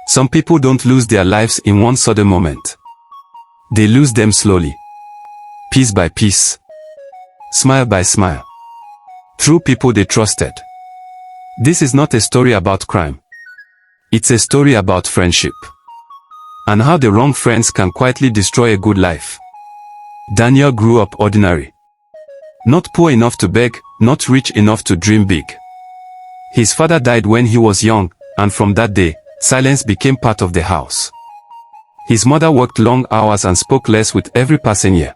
Some people don't lose their lives in one sudden moment. They lose them slowly. Piece by piece. Smile by smile. Through people they trusted. This is not a story about crime. It's a story about friendship. And how the wrong friends can quietly destroy a good life. Daniel grew up ordinary. Not poor enough to beg, not rich enough to dream big. His father died when he was young, and from that day, silence became part of the house. His mother worked long hours and spoke less with every passing year.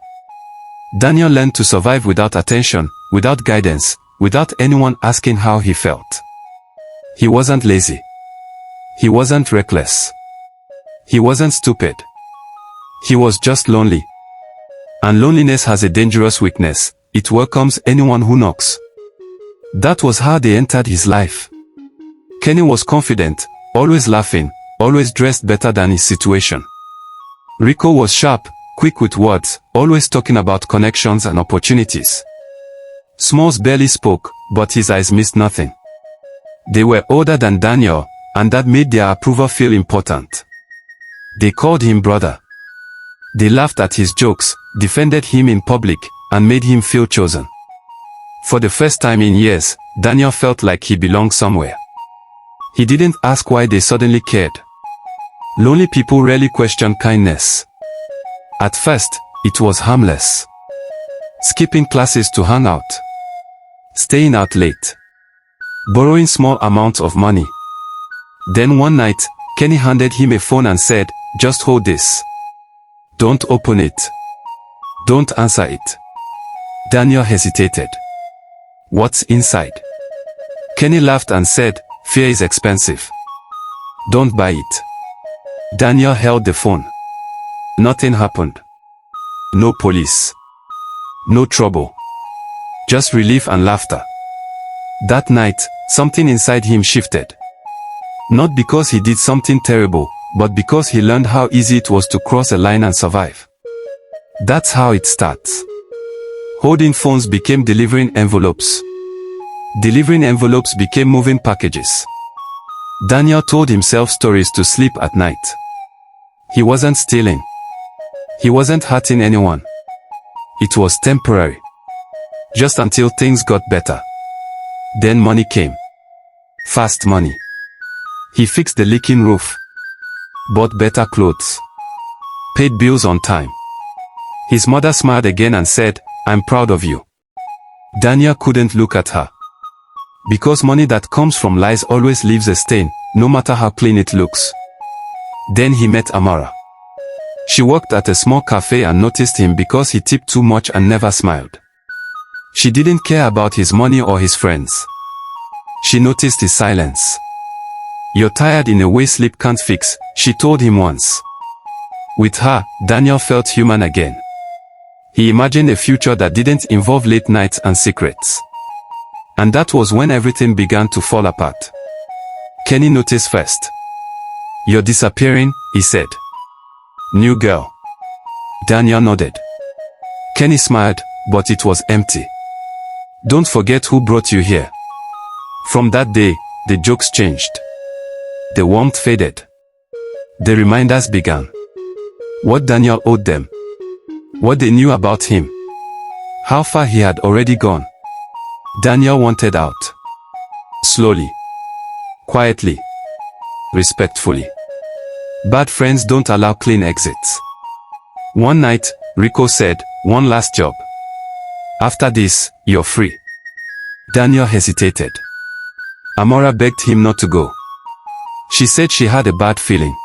Daniel learned to survive without attention, without guidance, without anyone asking how he felt. He wasn't lazy. He wasn't reckless. He wasn't stupid. He was just lonely. And loneliness has a dangerous weakness. It welcomes anyone who knocks. That was how they entered his life. Kenny was confident, always laughing, always dressed better than his situation. Rico was sharp, quick with words, always talking about connections and opportunities. Smalls barely spoke, but his eyes missed nothing. They were older than Daniel, and that made their approval feel important. They called him brother. They laughed at his jokes, defended him in public, and made him feel chosen. For the first time in years, Daniel felt like he belonged somewhere. He didn't ask why they suddenly cared. Lonely people rarely question kindness. At first, it was harmless. Skipping classes to hang out. Staying out late. Borrowing small amounts of money. Then one night, Kenny handed him a phone and said, "Just hold this. Don't open it. Don't answer it." Daniel hesitated. "What's inside?" Kenny laughed and said, "Fear is expensive. Don't buy it." Daniel held the phone. Nothing happened. No police. No trouble. Just relief and laughter. That night, something inside him shifted. Not because he did something terrible, but because he learned how easy it was to cross a line and survive. That's how it starts. Holding phones became delivering envelopes. Delivering envelopes became moving packages. Daniel told himself stories to sleep at night. He wasn't stealing. He wasn't hurting anyone. It was temporary. Just until things got better. Then money came. Fast money. He fixed the leaking roof. Bought better clothes. Paid bills on time. His mother smiled again and said, "I'm proud of you." Daniel couldn't look at her. Because money that comes from lies always leaves a stain, no matter how clean it looks. Then he met Amara. She worked at a small cafe and noticed him because he tipped too much and never smiled. She didn't care about his money or his friends. She noticed his silence. "You're tired in a way sleep can't fix," she told him once. With her, Daniel felt human again. He imagined a future that didn't involve late nights and secrets. And that was when everything began to fall apart. Kenny noticed first. "You're disappearing," he said. "New girl?" Daniel nodded. Kenny smiled, but it was empty. "Don't forget who brought you here." From that day, the jokes changed. The warmth faded. The reminders began. What Daniel owed them. What they knew about him. How far he had already gone. Daniel wanted out. Slowly. Quietly. Respectfully. Bad friends don't allow clean exits. One night, Rico said, "One last job. After this, you're free." Daniel hesitated. Amara begged him not to go. She said she had a bad feeling.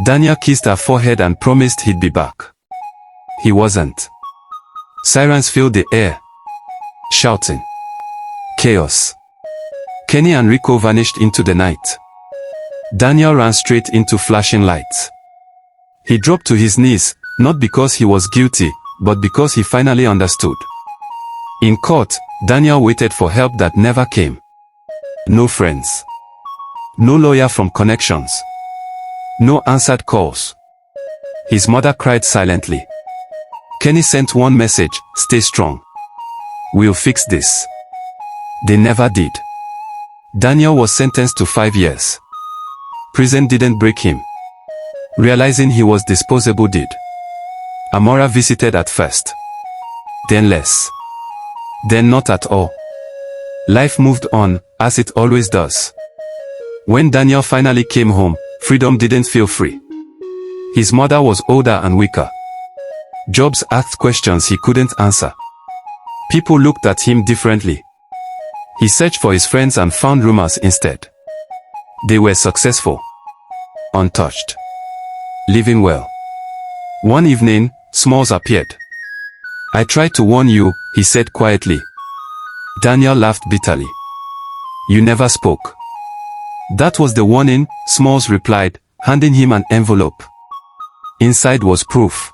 Daniel kissed her forehead and promised he'd be back. He wasn't. Sirens filled the air. Shouting. Chaos. Kenny and Rico vanished into the night. Daniel ran straight into flashing lights. He dropped to his knees, not because he was guilty, but because he finally understood. In court, Daniel waited for help that never came. No friends. No lawyer from connections. No answered calls. His mother cried silently. Kenny sent one message, "Stay strong. We'll fix this." They never did. Daniel was sentenced to 5 years. prison didn't break him. Realizing he was disposable did. Amora visited at first. Then less. Then not at all. Life moved on, as it always does. When Daniel finally came home, freedom didn't feel free. His mother was older and weaker. Jobs asked questions he couldn't answer. People looked at him differently. He searched for his friends and found rumors instead. They were successful. Untouched. Living well. One evening, Smalls appeared. "I tried to warn you," he said quietly. Daniel laughed bitterly. "You never spoke." "That was the warning," Smalls replied, handing him an envelope. Inside was proof.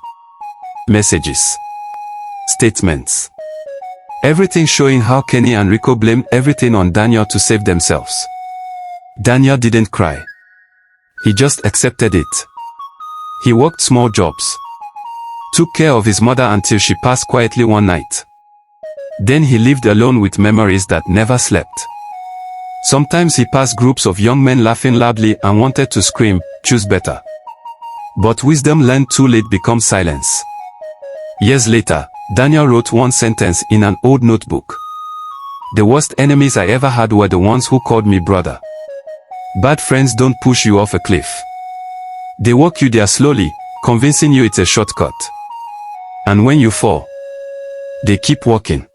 Messages. Statements. Everything showing how Kenny and Rico blamed everything on Daniel to save themselves. Daniel didn't cry. He just accepted it. He worked small jobs. Took care of his mother until she passed quietly one night. Then he lived alone with memories that never slept. Sometimes he passed groups of young men laughing loudly and wanted to scream, "Choose better." But wisdom learned too late becomes silence. Years later, Daniel wrote one sentence in an old notebook. "The worst enemies I ever had were the ones who called me brother." Bad friends don't push you off a cliff. They walk you there slowly, convincing you it's a shortcut. And when you fall, they keep walking.